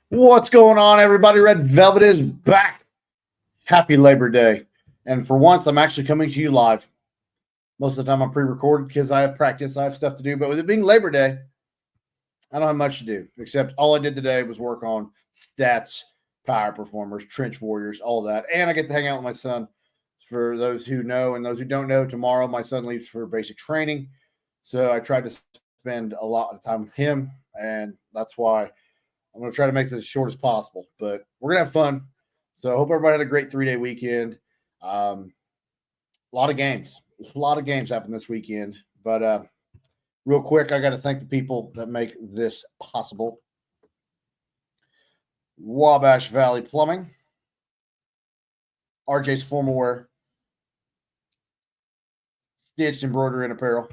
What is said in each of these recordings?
What's going on, everybody? Red Velvet is back. Happy Labor Day. And for once, I'm actually coming to you live. Most of the time, I'm pre-recorded because I have practice. I have stuff to do. But with it being Labor Day, I don't have much to do, except all I did today was work on stats, power performers, trench warriors, all that. And I get to hang out with my son. For those who know and those who don't know, tomorrow my son leaves for basic training. So I tried to spend a lot of time with him, and that's why I'm going to try to make this as short as possible. But we're going to have fun. So I hope everybody had a great 3-day weekend. A lot of games. A lot of games happened this weekend. But real quick, I got to thank the people that make this possible. Wabash Valley Plumbing, RJs Formalwear, Stitched Embroidery and Apparel,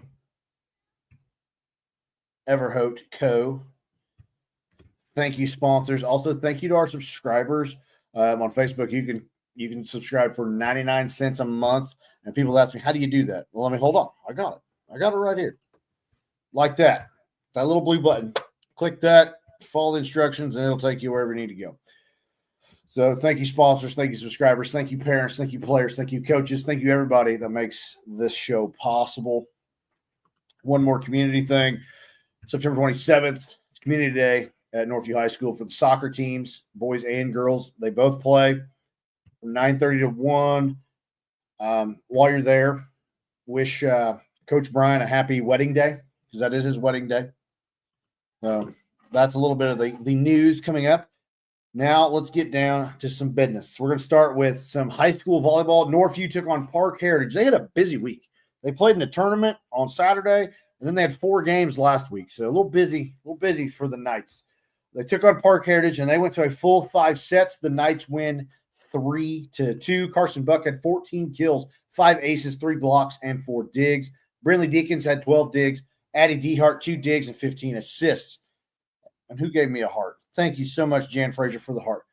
Haute Co. Thank you, sponsors. Also, thank you to our subscribers on Facebook. You can subscribe for 99 cents a month. And people ask me, how do you do that? Well, let me hold on. I got it. I got it right here. Like that. That little blue button. Click that, follow the instructions, and it'll take you wherever you need to go. So thank you, sponsors. Thank you, subscribers. Thank you, parents. Thank you, players. Thank you, coaches. Thank you, everybody that makes this show possible. One more community thing. September 27th, Community Day at Northview High School for the soccer teams, boys and girls. They both play from 9:30 to 1. While you're there, wish Coach Brian a happy wedding day, because that is his wedding day. That's a little bit of the news coming up. Now let's get down to some business. We're going to start with some high school volleyball. Northview took on Park Heritage. They had a busy week. They played in a tournament on Saturday, and then they had 4 games last week. So a little busy for the Knights. They took on Park Heritage, and they went to a full 5 sets. The Knights win 3-2. Carson Buck had 14 kills, 5 aces, 3 blocks, and 4 digs. Brindley Deacons had 12 digs. Addie Dehart, 2 digs and 15 assists. And who gave me a heart? Thank you so much, Jan Frazier, for the heart.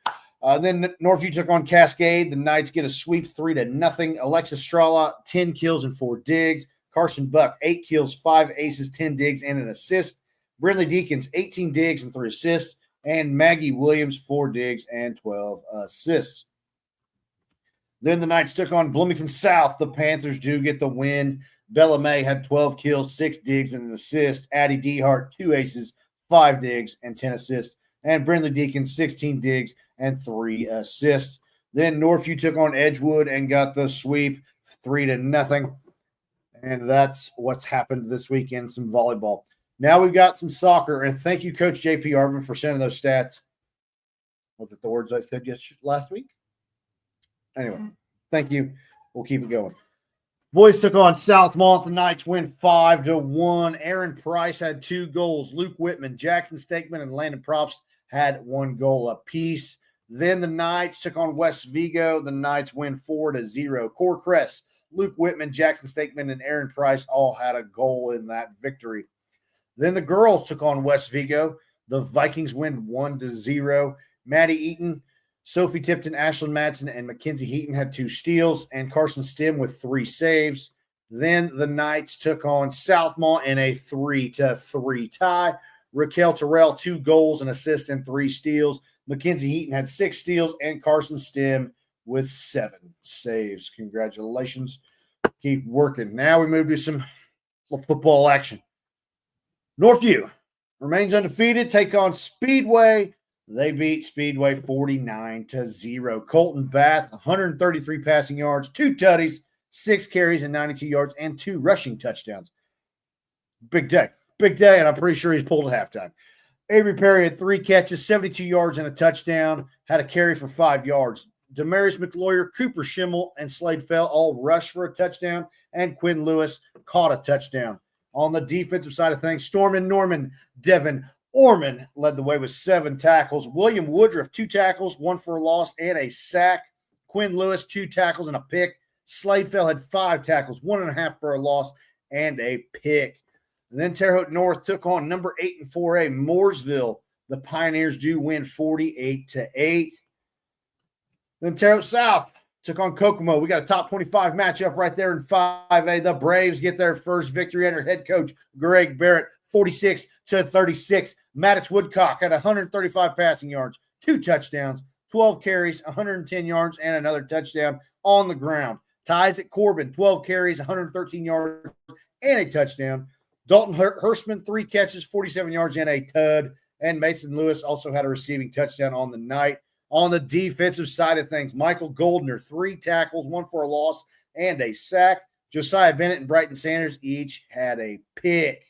Then Northview took on Cascade. The Knights get a sweep 3-0. Alexis Strala, 10 kills and 4 digs. Carson Buck, 8 kills, 5 aces, 10 digs, and an assist. Brindley Deacons, 18 digs and 3 assists. And Maggie Williams, 4 digs and 12 assists. Then the Knights took on Bloomington South. The Panthers do get the win. Bella May had 12 kills, 6 digs, and an assist. Addie Dehart, 2 aces, 5 digs, and 10 assists. And Brindley Deacons, 16 digs and 3 assists. Then Northview took on Edgewood and got the sweep 3-0. And that's what's happened this weekend, some volleyball. Now we've got some soccer. And thank you, Coach J.P. Arvin, for sending those stats. Was it the words I said last week? Anyway, thank you. We'll keep it going. Boys took on Southmont. The Knights win 5-1. Aaron Price had 2 goals. Luke Whitman, Jackson Stakeman, and Landon Props had 1 goal apiece. Then the Knights took on West Vigo. The Knights win 4-0. Core Crest, Luke Whitman, Jackson Stakeman, and Aaron Price all had a goal in that victory. Then the girls took on West Vigo. The Vikings win 1-0. Maddie Eaton, Sophie Tipton, Ashlyn Madsen, and Mackenzie Heaton had 2 steals, and Carson Stim with 3 saves. Then the Knights took on Southmont in a 3-3 tie. Raquel Terrell, 2 goals, an assist, and 3 steals. Mackenzie Heaton had 6 steals, and Carson Stim with 7 saves. Congratulations. Keep working. Now we move to some football action. Northview remains undefeated. Take on Speedway. They beat Speedway 49-0. Colton Bath, 133 passing yards, 2 tutties, 6 carries and 92 yards, and 2 rushing touchdowns. Big day, and I'm pretty sure he's pulled at halftime. Avery Perry had 3 catches, 72 yards, and a touchdown, had a carry for 5 yards. Demarius McLawyer, Cooper Schimmel, and Slade Fell all rushed for a touchdown, and Quinn Lewis caught a touchdown. On the defensive side of things, Stormin Norman, Devin Orman led the way with 7 tackles. William Woodruff, 2 tackles, 1 for a loss, and a sack. Quinn Lewis, 2 tackles and a pick. Sladefell had 5 tackles, 1.5 for a loss, and a pick. And then Terre Haute North took on number 8 in 4A, Mooresville. The Pioneers do win 48-8. Then Terre Haute South took on Kokomo. We got a top 25 matchup right there in 5A. The Braves get their first victory under head coach Greg Barrett, 46-36. Maddox Woodcock had 135 passing yards, 2 touchdowns, 12 carries, 110 yards, and another touchdown on the ground. Isaac Corbin, 12 carries, 113 yards, and a touchdown. Dalton Hurstman, 3 catches, 47 yards, and a tud. And Mason Lewis also had a receiving touchdown on the night. On the defensive side of things, Michael Goldner, 3 tackles, 1 for a loss, and a sack. Josiah Bennett and Brighton Sanders each had a pick.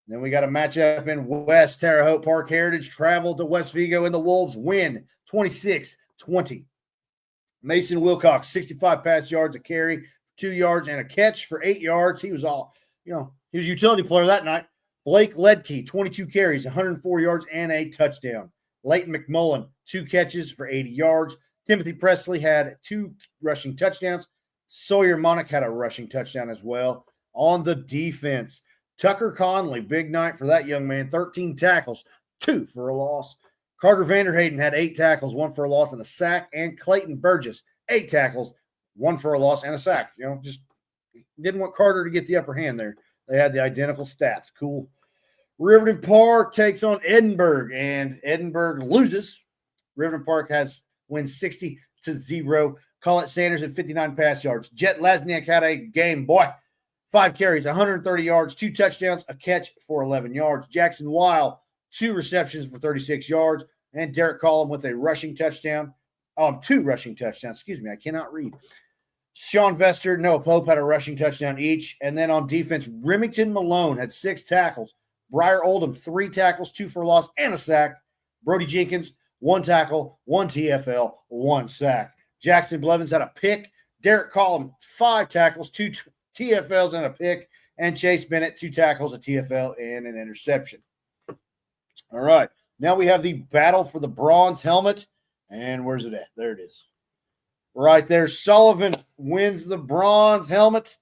Then we got a matchup in West Terre Haute. Park Heritage traveled to West Vigo, and the Wolves win 26-20. Mason Wilcox, 65 pass yards, a carry, 2 yards, and a catch for 8 yards. He was he was a utility player that night. Blake Ledke, 22 carries, 104 yards, and a touchdown. Leighton McMullen, 2 catches for 80 yards. Timothy Presley had 2 rushing touchdowns. Sawyer Monarch had a rushing touchdown as well. On the defense, Tucker Conley, big night for that young man, 13 tackles, 2 for a loss. Carter Vanderhayden had 8 tackles, 1 for a loss and a sack. And Clayton Burgess, 8 tackles, 1 for a loss and a sack. Just didn't want Carter to get the upper hand there. They had the identical stats. Cool. Riverton Park takes on Edinburgh, and Edinburgh loses. Riverton Park wins 60-0. Collette Sanders had 59 pass yards. Jet Lasniak had a game, boy. 5 carries, 130 yards, 2 touchdowns, a catch for 11 yards. Jackson Weil, 2 receptions for 36 yards. And Derek Collum with a rushing touchdown. 2 rushing touchdowns. Excuse me, I cannot read. Sean Vester, Noah Pope had a rushing touchdown each. And then on defense, Remington Malone had 6 tackles. Briar Oldham, 3 tackles, 2 for a loss, and a sack. Brody Jenkins, 1 tackle, 1 TFL, 1 sack. Jackson Blevins had a pick. Derek Collum, 5 tackles, 2 TFLs, and a pick. And Chase Bennett, 2 tackles, a TFL, and an interception. All right. Now we have the battle for the bronze helmet. And where's it at? There it is. Right there. Sullivan wins the bronze helmet.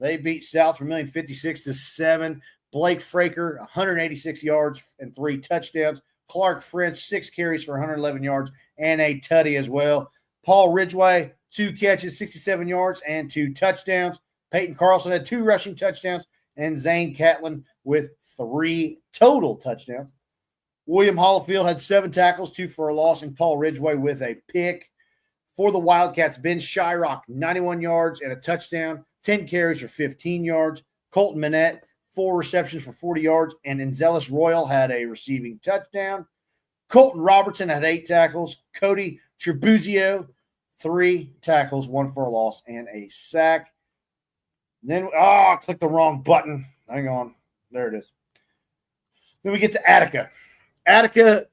They beat South Vermilion 56-7. Blake Fraker, 186 yards and 3 touchdowns. Clark French, 6 carries for 111 yards and a tutty as well. Paul Ridgway, 2 catches, 67 yards and 2 touchdowns. Peyton Carlson had 2 rushing touchdowns, and Zane Catlin with 3 total touchdowns. William Hollifield had 7 tackles, 2 for a loss, and Paul Ridgway with a pick. For the Wildcats, Ben Shyrock, 91 yards and a touchdown, 10 carries for 15 yards. Colton Minette, 4 receptions for 40 yards, and Enzelis Royal had a receiving touchdown. Colton Robertson had 8 tackles. Cody Trebuzio, 3 tackles, 1 for a loss, and a sack. Then, I clicked the wrong button. Hang on. There it is. Then we get to Attica. Attica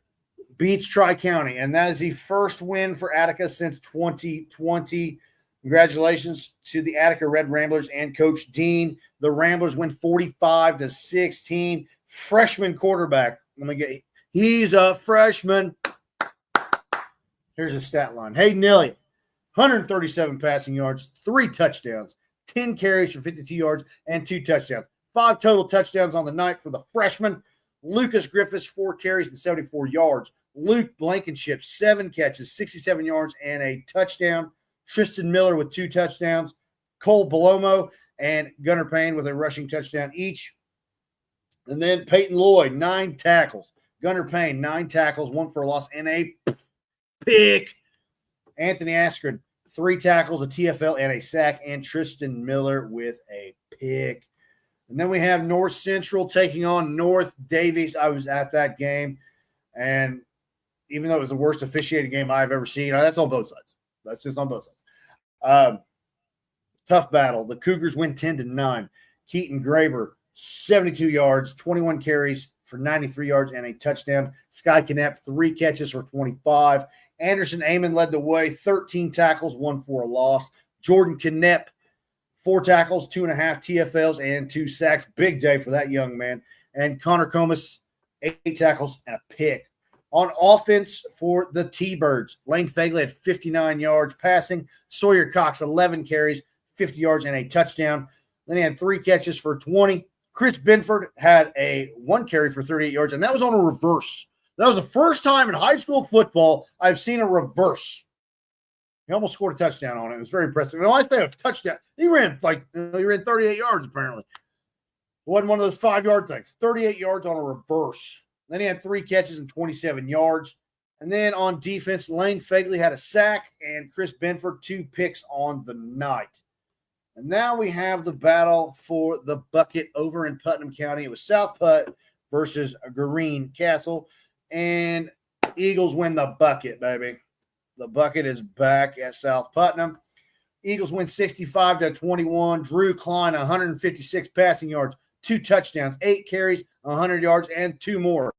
beats Tri-County, and that is the first win for Attica since 2020. Congratulations to the Attica Red Ramblers and Coach Dean. The Ramblers win 45-16. Freshman quarterback. He's a freshman. Here's a stat line. Hayden Elliott, 137 passing yards, 3 touchdowns, 10 carries for 52 yards, and 2 touchdowns. 5 total touchdowns on the night for the freshman. Lucas Griffiths, 4 carries and 74 yards. Luke Blankenship, 7 catches, 67 yards, and a touchdown. Tristan Miller with 2 touchdowns. Cole Belomo and Gunnar Payne with a rushing touchdown each. And then Peyton Lloyd, 9 tackles. Gunnar Payne, 9 tackles, 1 for a loss, and a pick. Anthony Askren, 3 tackles, a TFL, and a sack. And Tristan Miller with a pick. And then we have North Central taking on North Davies. I was at that game, and even though it was the worst officiated game I've ever seen, that's on both sides. That's just on both sides. Tough battle. The Cougars win 10-9. Keaton Graber, 72 yards, 21 carries for 93 yards and a touchdown. Sky Knapp, 3 catches for 25. Anderson Amon led the way, 13 tackles, 1 for a loss. Jordan Knapp, 4 tackles, 2.5 TFLs, and 2 sacks. Big day for that young man. And Connor Comas, 8 tackles and a pick. On offense for the T-Birds, Lane Fagley had 59 yards passing. Sawyer Cox, 11 carries, 50 yards, and a touchdown. Then he had 3 catches for 20. Chris Benford had a 1 carry for 38 yards, and that was on a reverse. That was the first time in high school football I've seen a reverse. He almost scored a touchdown on it. It was very impressive. And when I say a touchdown, he ran 38 yards apparently. It wasn't one of those 5-yard things. 38 yards on a reverse. Then he had 3 catches and 27 yards. And then on defense, Lane Fagley had a sack and Chris Benford 2 picks on the night. And now we have the battle for the bucket over in Putnam County. It was South Putt versus Green Castle. And Eagles win the bucket, baby. The bucket is back at South Putnam. Eagles win 65-21. Drew Klein, 156 passing yards, 2 touchdowns, 8 carries, 100 yards, and 2 more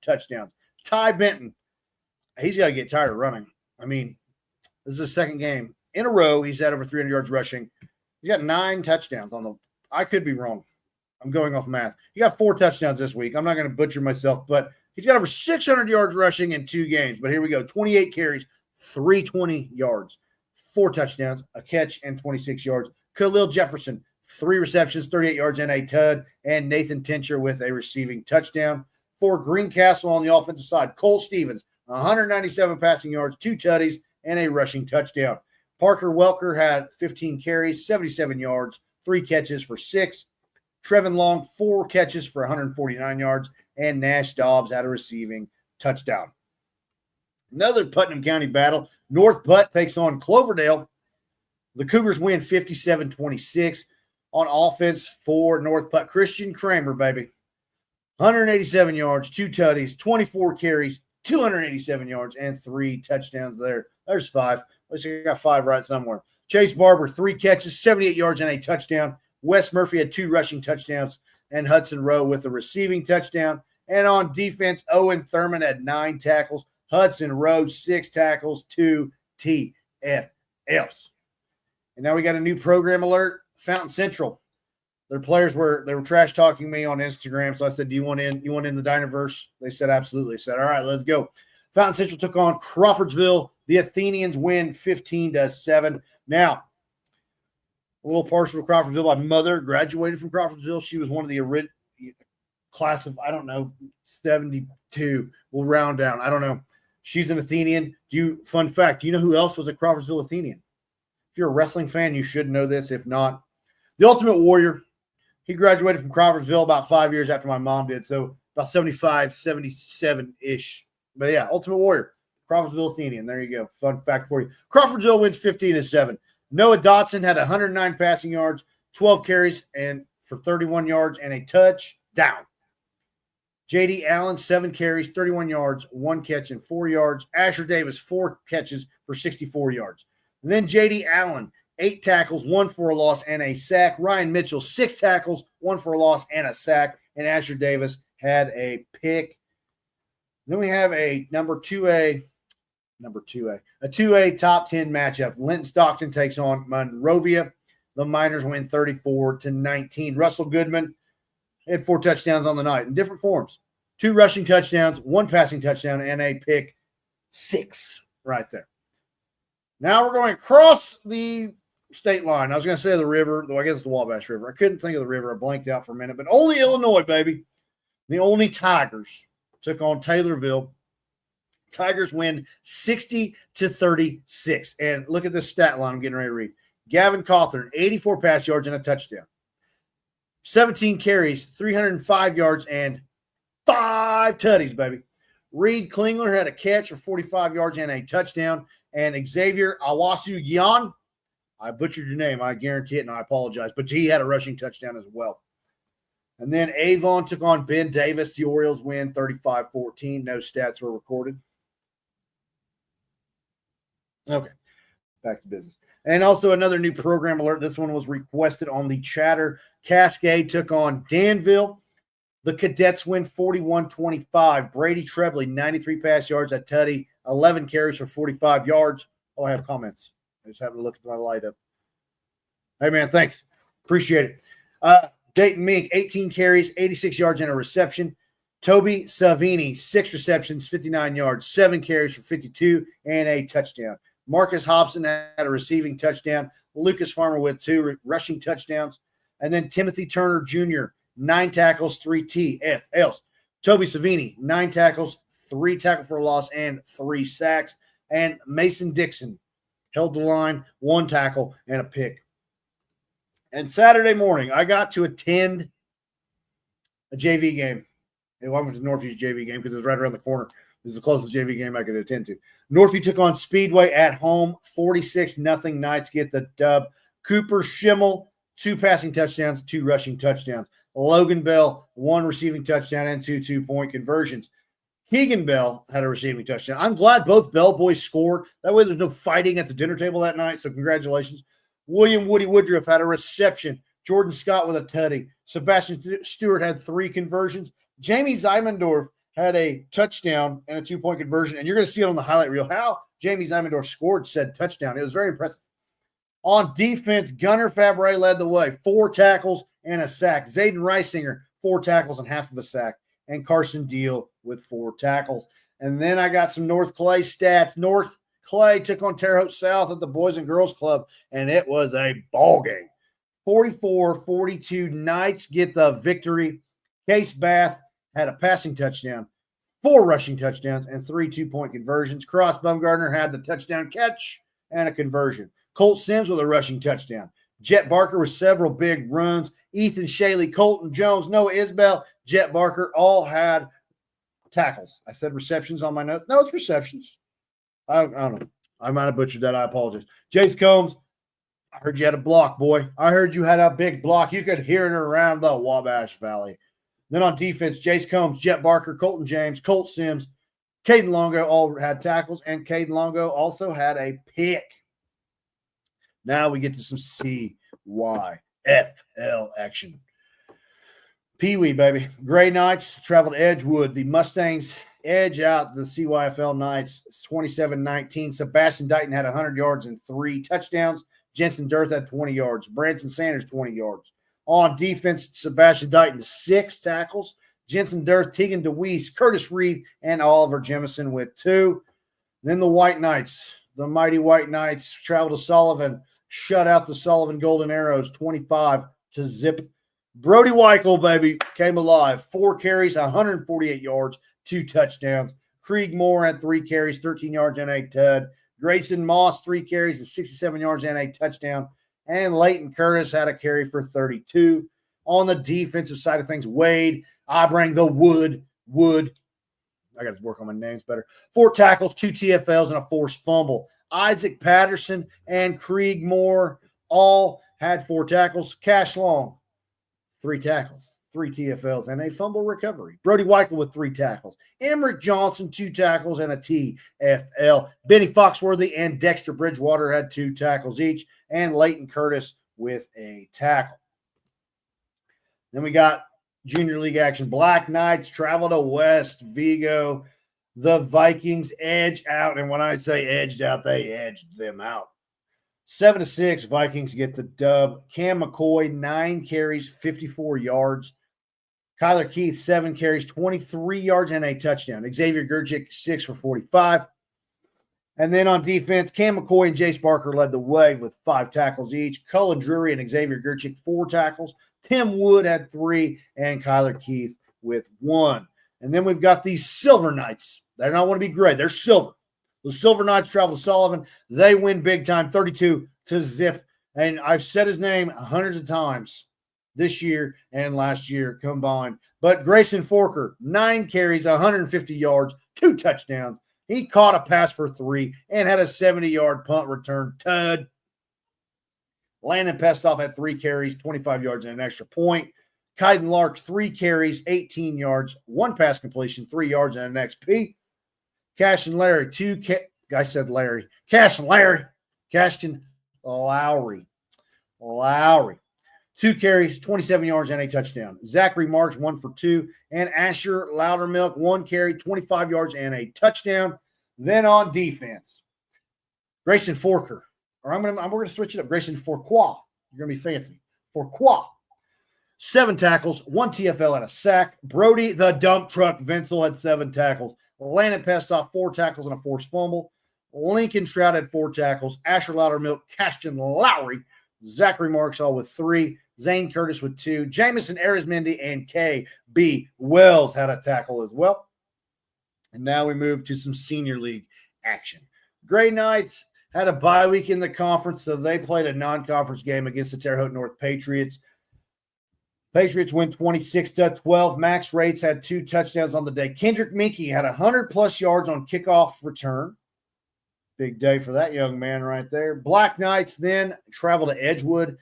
touchdowns. Ty Benton, he's got to get tired of running. I mean, this is his second game in a row. He's had over 300 yards rushing. He's got 9 touchdowns on the – I could be wrong. I'm going off math. He got 4 touchdowns this week. I'm not going to butcher myself, but he's got over 600 yards rushing in 2 games. But here we go. 28 carries, 320 yards, 4 touchdowns, a catch, and 26 yards. Khalil Jefferson, 3 receptions, 38 yards, and a tud. And Nathan Tincher with a receiving touchdown. For Greencastle on the offensive side, Cole Stevens, 197 passing yards, 2 tutties, and a rushing touchdown. Parker Welker had 15 carries, 77 yards, 3 catches for 6. Trevin Long, 4 catches for 149 yards, and Nash Dobbs had a receiving touchdown. Another Putnam County battle. North Putt takes on Cloverdale. The Cougars win 57-26 on offense for North Putt. Christian Kramer, baby. 187 yards, 2 tutties, 24 carries, 287 yards, and 3 touchdowns there. There's 5. At least I got 5 right somewhere. Chase Barber, 3 catches, 78 yards, and a touchdown. Wes Murphy had 2 rushing touchdowns, and Hudson Rowe with a receiving touchdown. And on defense, Owen Thurman had 9 tackles. Hudson Rowe, 6 tackles, 2 TFLs. And now we got a new program alert. Fountain Central. Their players were trash talking me on Instagram. So I said, do you want in the Dinerverse? They said, absolutely. I said, all right, let's go. Fountain Central took on Crawfordsville. The Athenians win 15-7. Now, a little partial to Crawfordsville. My mother graduated from Crawfordsville. She was one of the original class of, 72. We'll round down. I don't know. She's an Athenian. Fun fact, do you know who else was a Crawfordsville Athenian? If you're a wrestling fan, you should know this. If not, the Ultimate Warrior. He graduated from Crawfordsville about 5 years after my mom did. So about 75, 77-ish. But yeah, Ultimate Warrior, Crawfordsville Athenian. There you go. Fun fact for you. Crawfordsville wins 15-7. Noah Dotson had 109 passing yards, 12 carries, and for 31 yards and a touchdown. J.D. Allen, 7 carries, 31 yards, 1 catch, and 4 yards. Asher Davis, 4 catches for 64 yards. And then J.D. Allen, 8 tackles, 1 for a loss, and a sack. Ryan Mitchell, 6 tackles, 1 for a loss, and a sack. And Asher Davis had a pick. Then we have a a 2A top 10 matchup. Linton Stockton takes on Monrovia. The Miners win 34-19. Russell Goodman had 4 touchdowns on the night in different forms. 2 rushing touchdowns, 1 passing touchdown, and a pick 6 right there. Now we're going across the state line. I was going to say the river, though I guess it's the Wabash River. I couldn't think of the river. I blanked out for a minute. But only Illinois, baby. The only Tigers took on Taylorville. Tigers win 60-36. And look at this stat line I'm getting ready to read. Gavin Cawthorn, 84 pass yards and a touchdown. 17 carries, 305 yards, and 5 tutties, baby. Reed Klingler had a catch for 45 yards and a touchdown. And Xavier Awasu Gian, I butchered your name, I guarantee it, and I apologize, but he had a rushing touchdown as well. And then Avon took on Ben Davis. The Orioles win 35-14. No stats were recorded. Okay, back to business. And also another new program alert. This one was requested on the chatter. Cascade took on Danville. The Cadets win 41-25. Brady Trebley, 93 pass yards at Tutty, 11 carries for 45 yards. Oh, I have comments. I just having to look at my light up. Hey, man, thanks. Appreciate it. Dayton Mink, 18 carries, 86 yards and a reception. Toby Savini, 6 receptions, 59 yards, 7 carries for 52, and a touchdown. Marcus Hobson had a receiving touchdown. Lucas Farmer with 2 rushing touchdowns. And then Timothy Turner Jr., 9 tackles, 3 TFLs. Toby Savini, 9 tackles, 3 tackle for a loss, and 3 sacks. And Mason Dixon held the line, 1 tackle, and a pick. And Saturday morning, I got to attend a JV game. I went to Northview's JV game because it was right around the corner. It was the closest JV game I could attend to. Northview took on Speedway at home. 46-0 Knights get the dub. Cooper Schimmel, 2 passing touchdowns, 2 rushing touchdowns. Logan Bell, 1 receiving touchdown and 2 2-point conversions. Keegan Bell had a receiving touchdown. I'm glad both Bell boys scored. That way there's no fighting at the dinner table that night, so congratulations. William Woody Woodruff had a reception. Jordan Scott with a tutty. Sebastian Stewart had 3 conversions. Jamie Zymendorf had a touchdown and a 2-point conversion, and you're going to see it on the highlight reel how Jamie Zymendorf scored said touchdown. It was very impressive. On defense, Gunnar Fabre led the way. 4 tackles and a sack. Zayden Reisinger, 4 tackles and half of a sack. And Carson Deal with 4 tackles. And then I got some North Clay stats. North Clay took on Terre Haute South at the Boys and Girls Club, and it was a ball game. 44-42, Knights get the victory. Case Bath had a passing touchdown, 4 rushing touchdowns, and 3 2-point conversions. Cross Bumgardner had the touchdown catch and a conversion. Colt Sims with a rushing touchdown. Jet Barker with several big runs. Ethan Shaley, Colton Jones, Noah Isbell, Jet Barker all had tackles. I said receptions on my notes. No, it's receptions. I don't know. I might have butchered that. I apologize. Jace Combs, I heard you had a block, boy. I heard you had a big block. You could hear it around the Wabash Valley. Then on defense, Jace Combs, Jet Barker, Colton James, Colt Sims, Caden Longo all had tackles, and Caden Longo also had a pick. Now we get to some CYFL action. Pee-wee, baby. Gray Knights traveled to Edgewood. The Mustangs edge out the CYFL Knights 27-19. Sebastian Dighton had 100 yards and 3 touchdowns. Jensen Dirth had 20 yards. Branson Sanders, 20 yards. On defense, Sebastian Dighton, 6 tackles. Jensen Dirth, Tegan DeWeese, Curtis Reed, and Oliver Jemison with 2. Then the White Knights, the mighty White Knights, traveled to Sullivan, shut out the Sullivan Golden Arrows 25-0. Brody Weichel, baby, came alive. 4 carries, 148 yards, 2 touchdowns. Krieg Moore had 3 carries, 13 yards, and a tud. Grayson Moss, 3 carries, and 67 yards, and a touchdown. And Leighton Curtis had a carry for 32. On the defensive side of things, Wade, I bring the wood. I got to work on my names better. 4 tackles, 2 TFLs, and a forced fumble. Isaac Patterson and Krieg Moore all had 4 tackles. Cash Long, 3 tackles, 3 TFLs, and a fumble recovery. Brody Weichel with 3 tackles. Emmerich Johnson, 2 tackles and a TFL. Benny Foxworthy and Dexter Bridgewater had 2 tackles each, and Leighton Curtis with a tackle. Then we got Junior League action. Black Knights travel to West Vigo. The Vikings edge out, and when I say edged out, they edged them out. 7-6, Vikings get the dub. Cam McCoy, 9 carries, 54 yards. Kyler Keith, 7 carries, 23 yards, and a touchdown. Xavier Gurchick, 6 for 45. And then on defense, Cam McCoy and Jace Barker led the way with 5 tackles each. Cullen Drury and Xavier Gurchick, 4 tackles. Tim Wood had 3, and Kyler Keith with 1. And then we've got these Silver Knights. They don't want to be gray. They're silver. The Silver Knights travel to Sullivan. They win big time, 32-0. And I've said his name hundreds of times this year and last year combined. But Grayson Forker, 9 carries, 150 yards, 2 touchdowns. He caught a pass for 3 and had a 70-yard punt return tud. Landon Pestoff had 3 carries, 25 yards, and an extra point. Kaiden Lark, 3 carries, 18 yards, 1 pass completion, 3 yards, and an XP. Cashton Larry, Cashton Lowry. 2 carries, 27 yards, and a touchdown. Zachary Marks, 1 for 2. And Asher Loudermilk, 1 carry, 25 yards, and a touchdown. Then on defense, Grayson Forker. Or we're going to switch it up. Grayson Forquois. You're going to be fancy. Forquois. 7 tackles, 1 TFL, and a sack. Brody, the dump truck, Vincel had 7 tackles. Landon Pestoff, 4 tackles and a forced fumble. Lincoln Stroud had 4 tackles. Asher Loudermilk, Cashton Lowry, Zachary Marks all with 3. Zane Curtis with 2. Jamison Arizmendi and K.B. Wells had a tackle as well. And now we move to some senior league action. Gray Knights had a bye week in the conference, so they played a non-conference game against the Terre Haute North Patriots. Patriots win 26-12. Max Rates had 2 touchdowns on the day. Kendrick Minky had 100-plus yards on kickoff return. Big day for that young man right there. Black Knights then travel to Edgewood.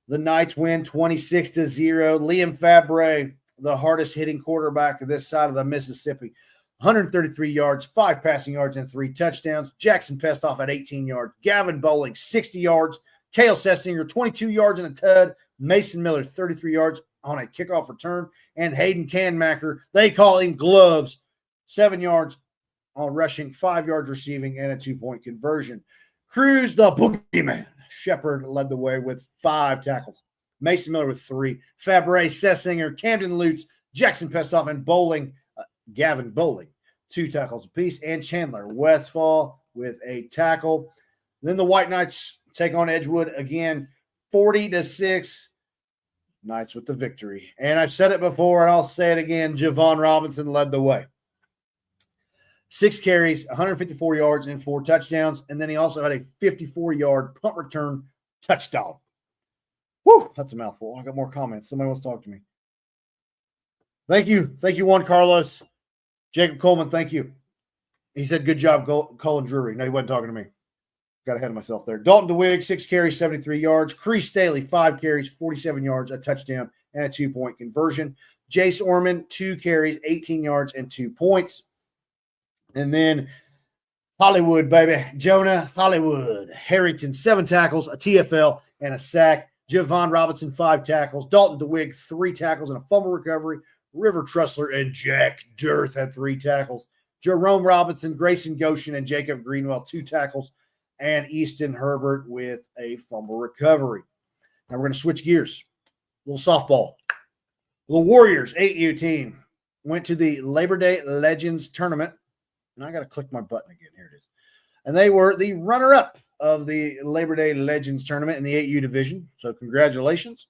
The Knights win 26-0. Liam Fabre, the hardest hitting quarterback of this side of the Mississippi, 133 yards, 5 passing yards, and 3 touchdowns. Jackson Pestoff at 18 yards. Gavin Bowling, 60 yards. Cale Sessinger, 22 yards and a tud. Mason Miller, 33 yards on a kickoff return. And Hayden Canmacker, they call him Gloves, 7 yards on rushing, 5 yards receiving, and a 2-point conversion. Cruz, the boogeyman. Shepard led the way with 5 tackles. Mason Miller with 3. Fabre, Sessinger, Camden Lutz, Jackson Pestoff, and Bowling, Gavin Bowling, 2 tackles apiece. And Chandler Westfall with a tackle. Then the White Knights take on Edgewood again, 40-6. Knights with the victory. And I've said it before, and I'll say it again. Javon Robinson led the way. 6 carries, 154 yards, and 4 touchdowns. And then he also had a 54-yard punt return touchdown. Woo! That's a mouthful. I got more comments. Somebody wants to talk to me. Thank you. Thank you, Juan Carlos. Jacob Coleman, thank you. He said, good job, Colin Drury. No, he wasn't talking to me. Got ahead of myself there. Dalton DeWitt, 6 carries, 73 yards. Cree Staley, 5 carries, 47 yards, a touchdown, and a 2-point conversion. Jace Orman, 2 carries, 18 yards, and 2 points. And then Hollywood, baby. Jonah Hollywood. Harrington, 7 tackles, a TFL, and a sack. Javon Robinson, 5 tackles. Dalton DeWitt, 3 tackles, and a fumble recovery. River Trussler and Jack Dirth had 3 tackles. Jerome Robinson, Grayson Goshen, and Jacob Greenwell, 2 tackles. And Easton Herbert with a fumble recovery. Now we're going to switch gears. A little softball. The Warriors 8U team went to the Labor Day Legends Tournament. And I got to click my button again. Here it is. And they were the runner-up of the Labor Day Legends Tournament in the 8U division. So congratulations.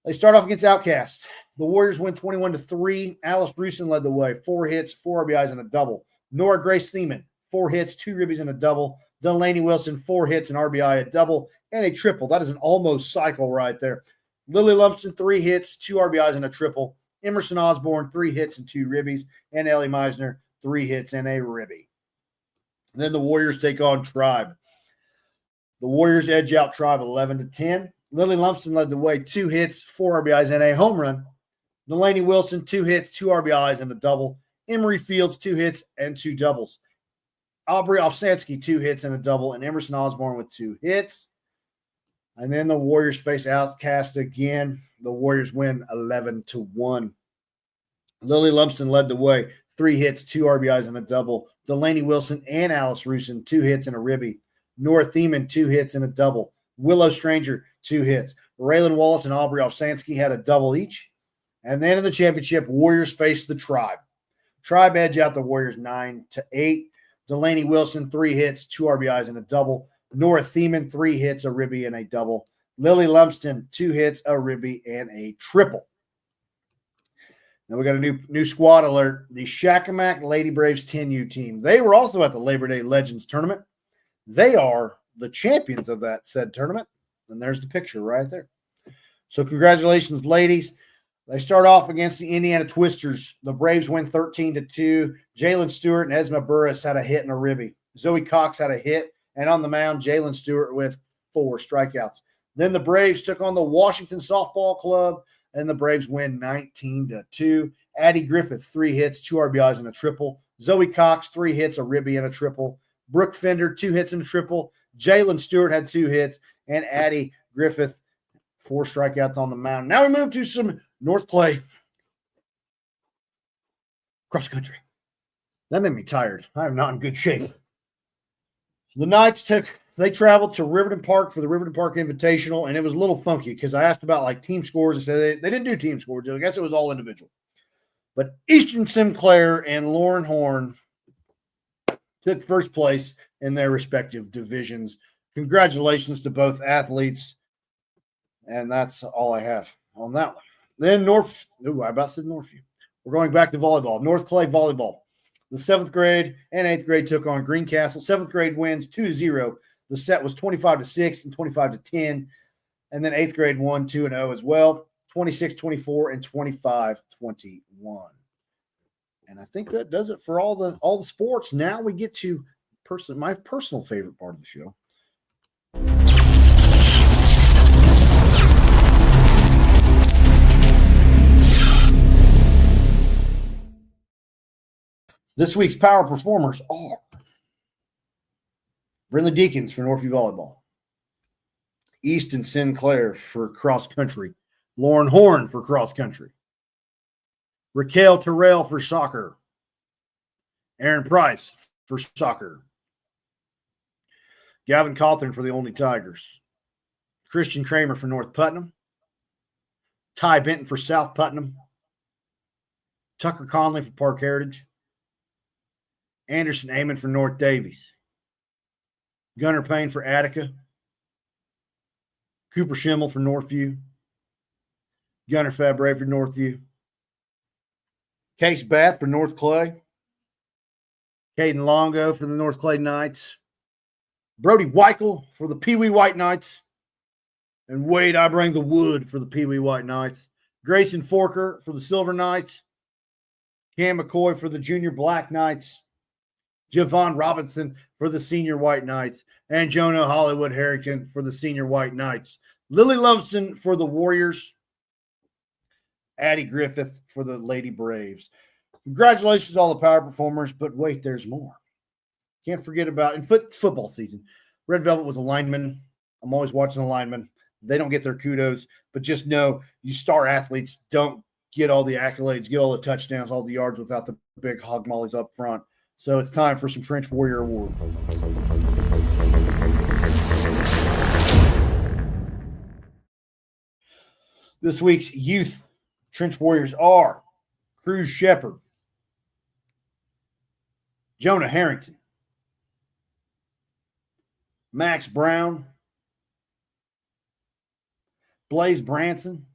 They start off against Outcast. The Warriors win 21-3. Alice Rusin led the way. 4 hits, 4 RBIs, and a double. Nora Grace Thiemann, 4 hits, 2 ribbies, and a double. Delaney Wilson, 4 hits, an RBI, a double, and a triple. That is an almost cycle right there. Lily Lumsden, 3 hits, 2 RBIs, and a triple. Emerson Osborne, 3 hits and 2 ribbies. And Ellie Meisner, 3 hits and a ribby. Then the Warriors take on Tribe. The Warriors edge out Tribe 11-10. Lily Lumsden led the way, 2 hits, 4 RBIs, and a home run. Delaney Wilson, 2 hits, 2 RBIs, and a double. Emery Fields, 2 hits and 2 doubles. Aubrey Ofsansky, 2 hits and a double, and Emerson Osborne with 2 hits. And then the Warriors face Outcast again. The Warriors win 11-1. Lily Lumsden led the way, 3 hits, 2 RBIs, and a double. Delaney Wilson and Alice Rusin, 2 hits and a ribby. Nora Thiemann, 2 hits and a double. Willow Stranger, 2 hits. Raylan Wallace and Aubrey Ofsansky had a double each. And then in the championship, Warriors face the Tribe. Tribe edge out the Warriors 9-8. Delaney Wilson, 3 hits, 2 RBIs, and a double. Nora Thiemann, 3 hits, a ribby, and a double. Lily Lumsden, 2 hits, a ribby, and a triple. Now we got a new squad alert. The Shakamak Lady Braves 10U team. They were also at the Labor Day Legends Tournament. They are the champions of that said tournament. And there's the picture right there. So congratulations, ladies. They start off against the Indiana Twisters. The Braves win 13-2. Jalen Stewart and Esma Burris had a hit and a ribby. Zoe Cox had a hit. And on the mound, Jalen Stewart with 4 strikeouts. Then the Braves took on the Washington Softball Club, and the Braves win 19-2. Addie Griffith, 3 hits, 2 RBIs, and a triple. Zoe Cox, 3 hits, a ribby, and a triple. Brooke Fender, 2 hits and a triple. Jalen Stewart had 2 hits, and Addie Griffith, 4 strikeouts on the mound. Now we move to some North Clay cross country. That made me tired. I am not in good shape. The Knights traveled to Riverton Park for the Riverton Park Invitational, and it was a little funky because I asked about like team scores and said they didn't do team scores. I guess it was all individual. But Eastern Sinclair and Lauren Horn took first place in their respective divisions. Congratulations to both athletes. And that's all I have on that one. Then I about said Northview. We're going back to volleyball. North Clay volleyball. The 7th grade and 8th grade took on Greencastle. 7th grade wins 2-0. The set was 25-6 and 25-10. And then 8th grade won 2-0 as well. 26-24, and 25-21. And I think that does it for all the sports. Now we get to my personal favorite part of the show. This week's power performers are Brindley Deacons for Northview Volleyball, Easton Sinclair for cross country, Lauren Horn for cross country, Raquel Terrell for soccer, Aaron Price for soccer, Gavin Cawthorn for the Olney Tigers, Christian Kramer for North Putnam, Ty Benton for South Putnam, Tucker Conley for Park Heritage, Anderson Amon for North Davies, Gunnar Payne for Attica, Cooper Schimmel for Northview, Gunnar Fabre for Northview, Case Bath for North Clay, Caden Longo for the North Clay Knights, Brody Weichel for the Pee Wee White Knights, and Wade I Bring the Wood for the Pee Wee White Knights, Grayson Forker for the Silver Knights, Cam McCoy for the Junior Black Knights, Javon Robinson for the Senior White Knights, and Jonah Hollywood Harrington for the Senior White Knights. Lily Lumsden for the Warriors, Addie Griffith for the Lady Braves. Congratulations to all the power performers, but wait, there's more. Can't forget about in football season. Red Velvet was a lineman. I'm always watching the linemen. They don't get their kudos, but just know you star athletes don't get all the accolades, get all the touchdowns, all the yards without the big hog mollies up front. So it's time for some Trench Warrior Award. This week's youth Trench Warriors are Cruz Shepard, Jonah Harrington, Max Brown, Blaze Branson,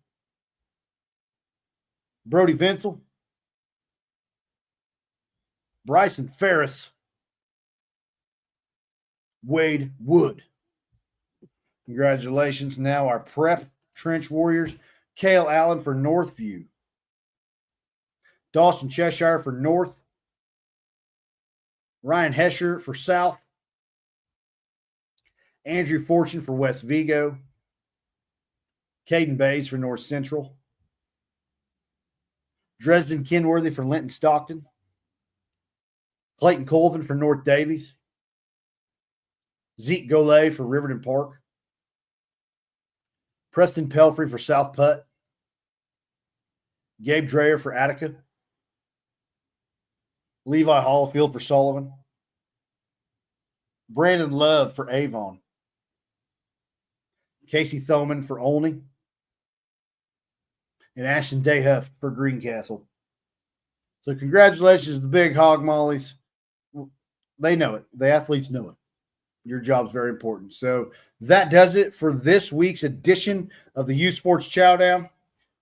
Brody Vinsel, Bryson Ferris, Wade Wood. Congratulations. Now our prep Trench Warriors, Cale Allen for Northview, Dawson Cheshire for North, Ryan Hesher for South, Andrew Fortune for West Vigo, Caden Bays for North Central, Dresden Kenworthy for Linton Stockton, Clayton Colvin for North Davies, Zeke Golay for Riverton Park, Preston Pelfrey for South Putt, Gabe Dreyer for Attica, Levi Hollifield for Sullivan, Brandon Love for Avon, Casey Thoman for Olney, and Ashton Dayhuff for Greencastle. So congratulations to the big hog mollies. They know it. The athletes know it. Your job's very important. So that does it for this week's edition of the Youth Sports Chowdown.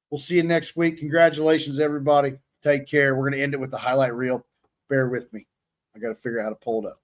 We'll see you next week. Congratulations, everybody. Take care. We're going to end it with the highlight reel. Bear with me. I got to figure out how to pull it up.